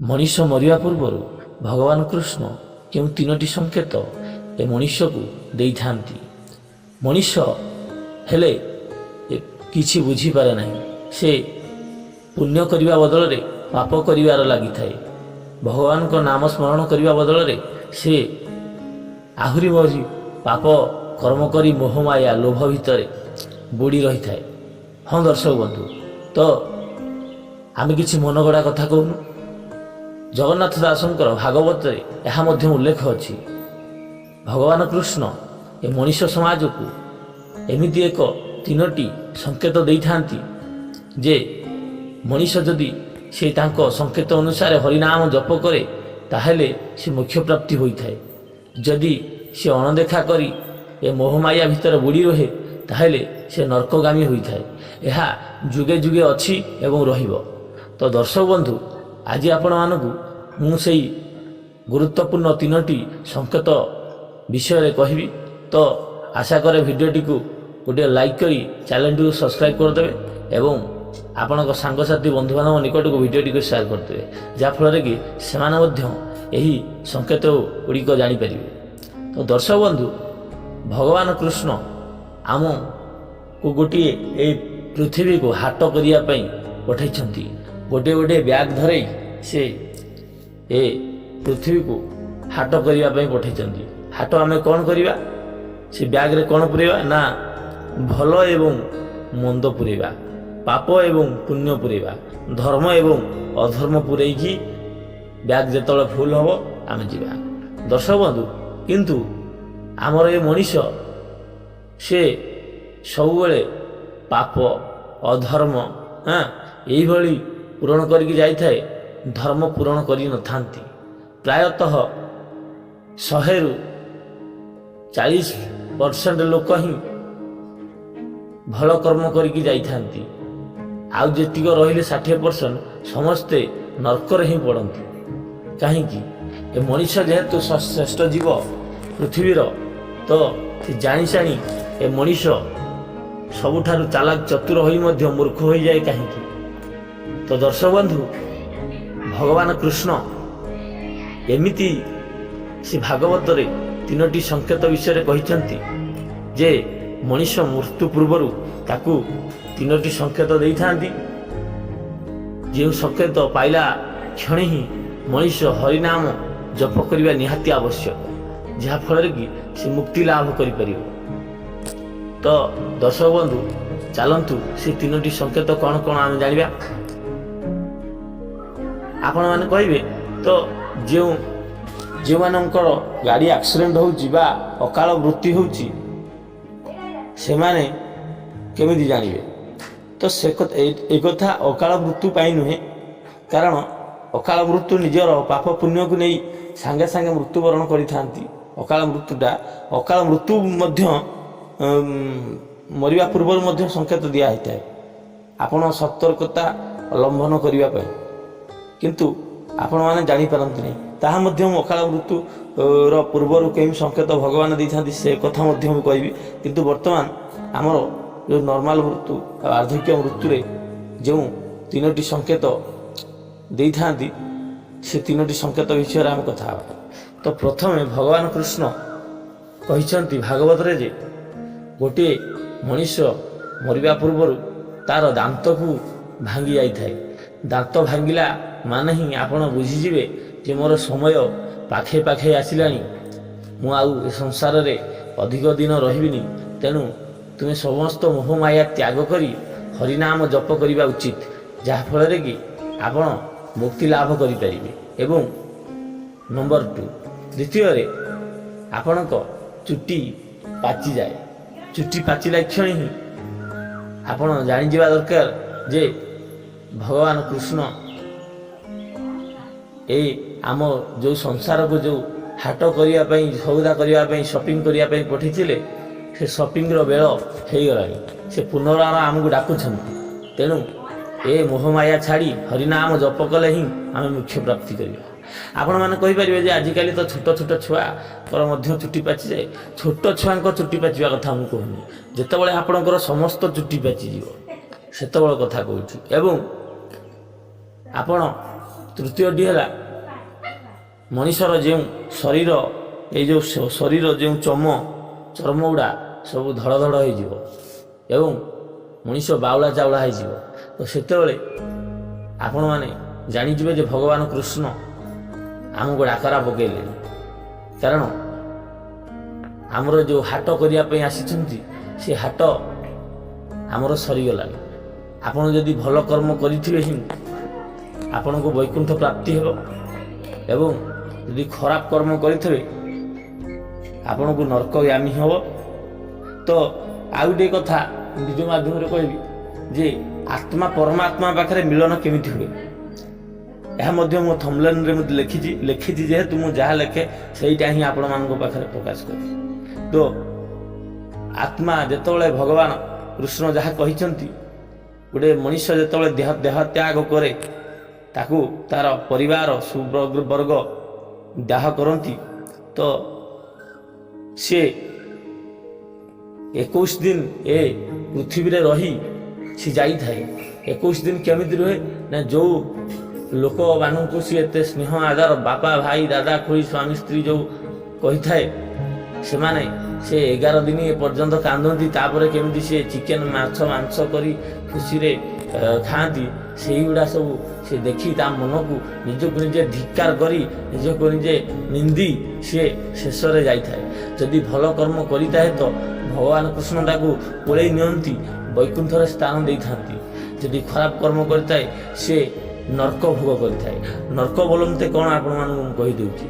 ମଣିଷ ମରିବା ପୂର୍ବରୁ ଭଗବାନ କୃଷ୍ଣ କେଉଁ ତିନୋଟି ସଂକେତ ଏ ମଣିଷକୁ ଦେଇଥାନ୍ତି। ମଣିଷ ହେଲେ କିଛି ବୁଝିପାରେ ନାହିଁ। ସେ ପୁଣ୍ୟ କରିବା ବଦଳରେ ପାପ କରିବାର ଲାଗିଥାଏ। ଭଗବାନଙ୍କ ନାମ ସ୍ମରଣ କରିବା ବଦଳରେ ସେ ଆହୁରି ପାପ କର୍ମ କରି ମୋହମାୟା ଲୋଭ ଭିତରେ ବୁଡ଼ି ରହିଥାଏ। ହଁ ଦର୍ଶକ ବନ୍ଧୁ, ତ ଆମେ କିଛି ମନଗଢ଼ା କଥା କହୁନୁ। ଜଗନ୍ନାଥ ଦାସଙ୍କର ଭାଗବତରେ ଏହା ମଧ୍ୟ ଉଲ୍ଲେଖ ଅଛି। ଭଗବାନ କୃଷ୍ଣ ଏ ମଣିଷ ସମାଜକୁ ଏମିତି ଏକ ତିନୋଟି ସଂକେତ ଦେଇଥାନ୍ତି ଯେ ମଣିଷ ଯଦି ସେ ତାଙ୍କ ସଂକେତ ଅନୁସାରେ ହରିନାମ ଜପ କରେ ତାହେଲେ ସେ ମୋକ୍ଷ ପ୍ରାପ୍ତି ହୋଇଥାଏ। ଯଦି ସେ ଅଣଦେଖା କରି ଏ ମୋହମାୟା ଭିତରେ ବୁଡ଼ି ରହେ ତାହେଲେ ସେ ନର୍କଗାମୀ ହୋଇଥାଏ। ଏହା ଯୁଗେ ଯୁଗେ ଅଛି ଏବଂ ରହିବ। ତ ଦର୍ଶକ ବନ୍ଧୁ, ଆଜି ଆପଣମାନଙ୍କୁ ମୁଁ ସେହି ଗୁରୁତ୍ୱପୂର୍ଣ୍ଣ ତିନୋଟି ସଂକେତ ବିଷୟରେ କହିବି। ତ ଆଶା କରେ ଭିଡ଼ିଓଟିକୁ ଗୋଟିଏ ଲାଇକ୍ କରି ଚ୍ୟାନେଲଟିକୁ ସବସ୍କ୍ରାଇବ୍ କରିଦେବେ ଏବଂ ଆପଣଙ୍କ ସାଙ୍ଗସାଥି ବନ୍ଧୁବାନ୍ଧବ ନିକଟକୁ ଭିଡ଼ିଓଟିକୁ ସେୟାର କରିଦେବେ, ଯାହାଫଳରେ କି ସେମାନେ ମଧ୍ୟ ଏହି ସଂକେତ ଗୁଡ଼ିକ ଜାଣିପାରିବେ। ତ ଦର୍ଶକ ବନ୍ଧୁ, ଭଗବାନ କୃଷ୍ଣ ଆମକୁ ଗୋଟିଏ ଏହି ପୃଥିବୀକୁ ହାଟ କରିବା ପାଇଁ ପଠାଇଛନ୍ତି। ଗୋଟିଏ ଗୋଟିଏ ବ୍ୟାଗ୍ ଧରେଇ ସେ ଏ ପୃଥିବୀକୁ ହାଟ କରିବା ପାଇଁ ପଠାଇଛନ୍ତି। ହାଟ ଆମେ କ'ଣ କରିବା? ସେ ବ୍ୟାଗ୍ରେ କ'ଣ ପୁରେଇବା ନା ଭଲ ଏବଂ ମନ୍ଦ ପୁରେଇବା, ପାପ ଏବଂ ପୁଣ୍ୟ ପୁରେଇବା, ଧର୍ମ ଏବଂ ଅଧର୍ମ ପୁରେଇକି ବ୍ୟାଗ୍ ଯେତେବେଳେ ଫୁଲ୍ ହେବ ଆମେ ଯିବା। ଦର୍ଶକ ବନ୍ଧୁ, କିନ୍ତୁ ଆମର ଏ ମଣିଷ ସେ ସବୁବେଳେ ପାପ ଅଧର୍ମ ଏଇଭଳି ପୂରଣ କରିକି ଯାଇଥାଏ, ଧର୍ମ ପୂରଣ କରିନଥାନ୍ତି। ପ୍ରାୟତଃ 100ରୁ 40% ଲୋକ ହିଁ ଭଲ କର୍ମ କରିକି ଯାଇଥାନ୍ତି। ଆଉ ଯେତିକ ରହିଲେ 60% ସମସ୍ତେ ନର୍କରେ ହିଁ ପଡ଼ନ୍ତି। କାହିଁକି? ଏ ମଣିଷ ଯେହେତୁ ଶ୍ରେଷ୍ଠ ଜୀବ ପୃଥିବୀର, ତ ସେ ଜାଣିଶାଣି ଏ ମଣିଷ ସବୁଠାରୁ ଚାଲାକ ଚତୁର ହୋଇ ମଧ୍ୟ ମୂର୍ଖ ହୋଇଯାଏ। କାହିଁକି? ତ ଦର୍ଶକ ବନ୍ଧୁ, ଭଗବାନ କୃଷ୍ଣ ଏମିତି ସେ ଭାଗବତରେ ତିନୋଟି ସଂକେତ ବିଷୟରେ କହିଛନ୍ତି ଯେ ମଣିଷ ମୃତ୍ୟୁ ପୂର୍ବରୁ ତାକୁ ତିନୋଟି ସଂକେତ ଦେଇଥାନ୍ତି। ଯେଉଁ ସଂକେତ ପାଇଲା କ୍ଷଣେ ହିଁ ମଣିଷ ହରିନାମ ଜପ କରିବା ନିହାତି ଆବଶ୍ୟକ, ଯାହାଫଳରେ କି ସେ ମୁକ୍ତି ଲାଭ କରିପାରିବ। ତ ଦର୍ଶକ ବନ୍ଧୁ, ଚାଲନ୍ତୁ ସେ ତିନୋଟି ସଂକେତ କ'ଣ କ'ଣ ଆମେ ଜାଣିବା। ଆପଣମାନେ କହିବେ, ତ ଯେଉଁମାନଙ୍କର ଗାଡ଼ି ଆକ୍ସିଡେଣ୍ଟ ହେଉଛି ବା ଅକାଳ ମୃତ୍ୟୁ ହେଉଛି ସେମାନେ କେମିତି ଜାଣିବେ? ତ ଏ କଥା ଅକାଳ ମୃତ୍ୟୁ ପାଇଁ ନୁହେଁ, କାରଣ ଅକାଳ ମୃତ୍ୟୁ ନିଜର ପାପ ପୁଣ୍ୟକୁ ନେଇ ସାଙ୍ଗେ ସାଙ୍ଗେ ମୃତ୍ୟୁବରଣ କରିଥାନ୍ତି। ଅକାଳ ମୃତ୍ୟୁ ମଧ୍ୟ ମରିବା ପୂର୍ବରୁ ମଧ୍ୟ ସଂକେତ ଦିଆହେଇଥାଏ ଆପଣ ସତର୍କତା ଅବଲମ୍ବନ କରିବା ପାଇଁ, କିନ୍ତୁ ଆପଣମାନେ ଜାଣିପାରନ୍ତି ନାହିଁ। ତାହା ମଧ୍ୟ ମୁଁ ଅକାଳ ମୃତ୍ୟୁର ପୂର୍ବରୁ କେଉଁ ସଂକେତ ଭଗବାନ ଦେଇଥାନ୍ତି ସେ କଥା ମଧ୍ୟ ମୁଁ କହିବି। କିନ୍ତୁ ବର୍ତ୍ତମାନ ଆମର ଯେଉଁ ନର୍ମାଲ ମୃତ୍ୟୁ ବାର୍ଦ୍ଧକ୍ୟ ମୃତ୍ୟୁରେ ଯେଉଁ ତିନୋଟି ସଂକେତ ଦେଇଥାନ୍ତି ସେ ତିନୋଟି ସଂକେତ ବିଷୟରେ ଆମେ କଥା ହେବା। ତ ପ୍ରଥମେ ଭଗବାନ କୃଷ୍ଣ କହିଛନ୍ତି ଭାଗବତରେ ଯେ ଗୋଟିଏ ମଣିଷ ମରିବା ପୂର୍ବରୁ ତା'ର ଦାନ୍ତକୁ ଭାଙ୍ଗି ଯାଇଥାଏ। ଦାନ୍ତ ଭାଙ୍ଗିଲା ମାନେ ହିଁ ଆପଣ ବୁଝିଯିବେ ଯେ ମୋର ସମୟ ପାଖେ ପାଖେ ଆସିଲାଣି, ମୁଁ ଆଉ ଏ ସଂସାରରେ ଅଧିକ ଦିନ ରହିବିନି। ତେଣୁ ତୁମେ ସମସ୍ତ ମୋହମାୟା ତ୍ୟାଗ କରି ହରିନାମ ଜପ କରିବା ଉଚିତ, ଯାହାଫଳରେ କି ଆପଣ ମୁକ୍ତି ଲାଭ କରିପାରିବେ। ଏବଂ ନମ୍ବର 2, ଦ୍ୱିତୀୟରେ ଆପଣଙ୍କ ଚୁଟି ପାଚିଯାଏ। ଚୁଟି ପାଚିଲା କ୍ଷଣି ହିଁ ଆପଣ ଜାଣିଯିବା ଦରକାର ଯେ ଭଗବାନ କୃଷ୍ଣ ଏଇ ଆମ ଯେଉଁ ସଂସାରକୁ ଯେଉଁ ହାଟ କରିବା ପାଇଁ, ସଉଦା କରିବା ପାଇଁ, ସପିଂ କରିବା ପାଇଁ ପଠାଇଥିଲେ ସେ ସପିଂର ବେଳ ହେଇଗଲାଣି। ସେ ପୁନର୍ବାର ଆମକୁ ଡାକୁଛନ୍ତି। ତେଣୁ ଏ ମୋହମାୟା ଛାଡ଼ି ହରିନାମ ଜପ କଲେ ହିଁ ଆମେ ମୋକ୍ଷ ପ୍ରାପ୍ତି କରିବା। ଆପଣମାନେ କହିପାରିବେ ଯେ ଆଜିକାଲି ତ ଛୋଟ ଛୋଟ ଛୁଆଙ୍କର ମଧ୍ୟ ଚୁଟି ପାଚିଯାଏ। ଛୋଟ ଛୁଆଙ୍କ ଚୁଟି ପାଚିବା କଥା ମୁଁ କହୁନି, ଯେତେବେଳେ ଆପଣଙ୍କର ସମସ୍ତ ଚୁଟି ପାଚିଯିବ ସେତେବେଳେ କଥା କହୁଛି। ଏବଂ ଆପଣ ତୃତୀୟଟି ହେଲା ମଣିଷର ଯେଉଁ ଶରୀର ଏଇ ଯେଉଁ ଶରୀର ଯେଉଁ ଚର୍ମ ଗୁଡ଼ା ସବୁ ଧଡ଼ ଧଡ଼ ହୋଇଯିବ ଏବଂ ମଣିଷ ବାଉଳା ଚାଉଳା ହୋଇଯିବ। ତ ସେତେବେଳେ ଆପଣମାନେ ଜାଣିଯିବେ ଯେ ଭଗବାନ କୃଷ୍ଣ ଆମକୁ ଡାକରା ପକାଇଲେଣି। କାରଣ ଆମର ଯେଉଁ ହାଟ କରିବା ପାଇଁ ଆସିଛନ୍ତି ସେ ହାଟ ଆମର ସରିଗଲାଣି। ଆପଣ ଯଦି ଭଲ କର୍ମ କରିଥିବେ ହିଁ ଆପଣଙ୍କୁ ବୈକୁଣ୍ଠ ପ୍ରାପ୍ତି ହେବ ଏବଂ ଯଦି ଖରାପ କର୍ମ କରିଥିବେ ଆପଣଙ୍କୁ ନର୍କଗାମୀ ହେବ। ତ ଆଉ ଗୋଟିଏ କଥା ଭିଡ଼ିଓ ମାଧ୍ୟମରେ କହିବି ଯେ ଆତ୍ମା ପରମାତ୍ମା ପାଖରେ ମିଳନ କେମିତି ହୁଏ, ଏହା ମଧ୍ୟ ମୋ ଥମ୍ବନେଲ୍ରେ ମୁଁ ଲେଖିଛି ଯେହେତୁ ମୁଁ ଯାହା ଲେଖେ ସେଇଟା ହିଁ ଆପଣମାନଙ୍କ ପାଖରେ ପ୍ରକାଶ କରେ। ତ ଆତ୍ମା ଯେତେବେଳେ ଭଗବାନ କୃଷ୍ଣ ଯାହା କହିଛନ୍ତି, ଗୋଟେ ମଣିଷ ଯେତେବେଳେ ଦେହ ତ୍ୟାଗ କରେ ତାକୁ ତାର ପରିବାର ସୁବର୍ଗ ଦାହ କରନ୍ତି, ତ ସେ 21 ଦିନ ଏ ପୃଥିବୀରେ ରହି ସେ ଯାଇଥାଏ। 21 ଦିନ କେମିତି ରୁହେ ନା ଯେଉଁ ଲୋକମାନଙ୍କୁ ସିଏ ଏତେ ସ୍ନେହ ଆଦର ବାପା ଭାଇ ଦାଦା ଖୁଡ଼ି ସ୍ୱାମୀ ସ୍ତ୍ରୀ ଯେଉଁ କହିଥାଏ ସେମାନେ ସେ 11 ଦିନ ପର୍ଯ୍ୟନ୍ତ କାନ୍ଦନ୍ତି। ତାପରେ କେମିତି ସେ ଚିକେନ ମାଂସ କରି ଖୁସିରେ ଖାଆନ୍ତି, ସେଇଗୁଡ଼ା ସବୁ ସେ ଦେଖି ତା ମନକୁ ନିଜକୁ ନିଜେ ଧିକ୍କାର କରି ନିଜକୁ ନିଜେ ନିନ୍ଦି ସିଏ ଶେଷରେ ଯାଇଥାଏ। ଯଦି ଭଲ କର୍ମ କରିଥାଏ ତ ଭଗବାନ କୃଷ୍ଣ ତାକୁ କୋଳେଇ ନିଅନ୍ତି, ବୈକୁଣ୍ଠରେ ସ୍ଥାନ ଦେଇଥାନ୍ତି। ଯଦି ଖରାପ କର୍ମ କରିଥାଏ ସେ ନର୍କ ଭୋଗ କରିଥାଏ। ନର୍କ ବୋଲନ୍ତେ କ'ଣ ଆପଣମାନଙ୍କୁ ମୁଁ କହିଦେଉଛି।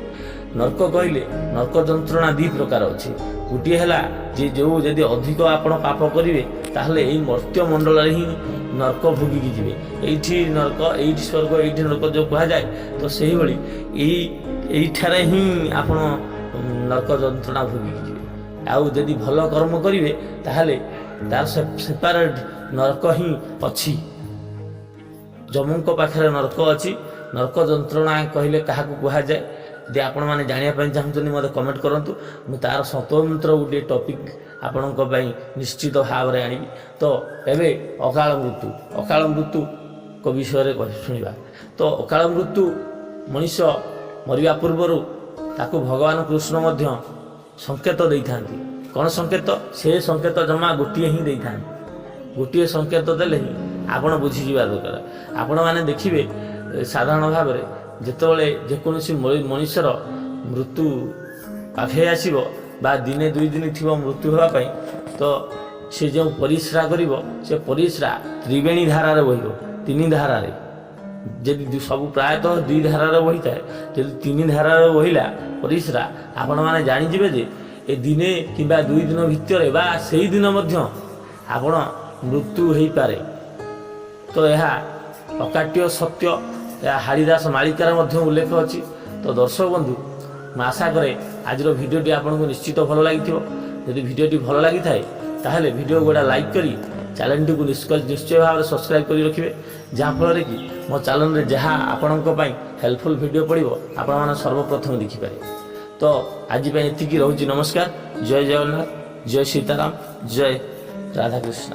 ନର୍କ କହିଲେ ନର୍କ ଯନ୍ତ୍ରଣା ଦୁଇ ପ୍ରକାର ଅଛି। ଗୋଟିଏ ହେଲା ଯେ ଯଦି ଅଧିକ ଆପଣ ପାପ କରିବେ ତାହେଲେ ଏଇ ମର୍ତ୍ତ୍ୟ ମଣ୍ଡଳରେ ହିଁ ନର୍କ ଭୋଗିକି ଯିବେ। ଏଇଠି ନର୍କ ଏଇଠି ସ୍ୱର୍ଗ ଏଇଠି ନର୍କ ଯେଉଁ କୁହାଯାଏ, ତ ସେଇଭଳି ଏଇଠାରେ ହିଁ ଆପଣ ନର୍କ ଯନ୍ତ୍ରଣା ଭୋଗିକି ଯିବେ। ଆଉ ଯଦି ଭଲ କର୍ମ କରିବେ ତାହେଲେ ତାର ସେପାରେଟ୍ ନର୍କ ହିଁ ଅଛି। ଯମଙ୍କ ପାଖରେ ନର୍କ ଅଛି। ନର୍କ ଯନ୍ତ୍ରଣା କହିଲେ କାହାକୁ କୁହାଯାଏ ଯଦି ଆପଣମାନେ ଜାଣିବା ପାଇଁ ଚାହୁଁଛନ୍ତି ମୋତେ କମେଣ୍ଟ କରନ୍ତୁ। ମୁଁ ତାର ସ୍ୱତନ୍ତ୍ର ଗୋଟିଏ ଟପିକ୍ ଆପଣଙ୍କ ପାଇଁ ନିଶ୍ଚିତ ଭାବରେ ଆଣିବି। ତ ଏବେ ଅକାଳ ମୃତ୍ୟୁଙ୍କ ବିଷୟରେ ଶୁଣିବା। ତ ଅକାଳ ମୃତ୍ୟୁ ମଣିଷ ମରିବା ପୂର୍ବରୁ ତାକୁ ଭଗବାନ କୃଷ୍ଣ ମଧ୍ୟ ସଂକେତ ଦେଇଥାନ୍ତି। କ'ଣ ସଂକେତ? ସେ ସଂକେତ ଜମା ଗୋଟିଏ ହିଁ ଦେଇଥାନ୍ତି। ଗୋଟିଏ ସଂକେତ ଦେଲେ ହିଁ ଆପଣ ବୁଝିଯିବା ଦରକାର। ଆପଣମାନେ ଦେଖିବେ ସାଧାରଣ ଭାବରେ ଯେତେବେଳେ ଯେକୌଣସି ମଣିଷର ମୃତ୍ୟୁ ପାଖେଇ ଆସିବ ବା ଦିନେ ଦୁଇ ଦିନ ଥିବ ମୃତ୍ୟୁ ହେବା ପାଇଁ, ତ ସେ ଯେଉଁ ପରିସ୍ରା କରିବ ସେ ପରିସ୍ରା ତ୍ରିବେଣୀ ଧାରାରେ ବହିବ। 3 ଧାରାରେ ଯଦି ସବୁ ପ୍ରାୟତଃ 2 ଧାରାରେ ବହିଥାଏ, ଯଦି 3 ଧାରାରେ ବହିଲା ପରିସ୍ରା ଆପଣମାନେ ଜାଣିଯିବେ ଯେ ଏ ଦିନେ କିମ୍ବା 2 ଦିନ ଭିତରେ ବା ସେଇ ଦିନ ମଧ୍ୟ ଆପଣ ମୃତ୍ୟୁ ହୋଇପାରେ। ତ ଏହା ଅକାଟ୍ୟ ସତ୍ୟ, ଏହା ହାଡ଼ିଦାସ ମାଳିକାରେ ମଧ୍ୟ ଉଲ୍ଲେଖ ଅଛି। ତ ଦର୍ଶକ ବନ୍ଧୁ, ମୁଁ ଆଶା କରେ ଆଜିର ଭିଡ଼ିଓଟି ଆପଣଙ୍କୁ ନିଶ୍ଚିତ ଭଲ ଲାଗିଥିବ। ଯଦି ଭିଡ଼ିଓଟି ଭଲ ଲାଗିଥାଏ ତାହେଲେ ଭିଡ଼ିଓ ଗୁଡ଼ା ଲାଇକ୍ କରି ଚ୍ୟାନେଲଟିକୁ ନିଶ୍ଚୟ ଭାବରେ ସବସ୍କ୍ରାଇବ୍ କରି ରଖିବେ, ଯାହାଫଳରେ କି ମୋ ଚ୍ୟାନେଲରେ ଯାହା ଆପଣଙ୍କ ପାଇଁ ହେଲ୍ପଫୁଲ୍ ଭିଡ଼ିଓ ପଡ଼ିବ ଆପଣମାନେ ସର୍ବପ୍ରଥମେ ଦେଖିପାରିବେ। ତ ଆଜି ପାଇଁ ଏତିକି ରହୁଛି। ନମସ୍କାର, ଜୟ ଜଗନ୍ନାଥ, ଜୟ ସୀତାରାମ, ଜୟ ରାଧାକୃଷ୍ଣ।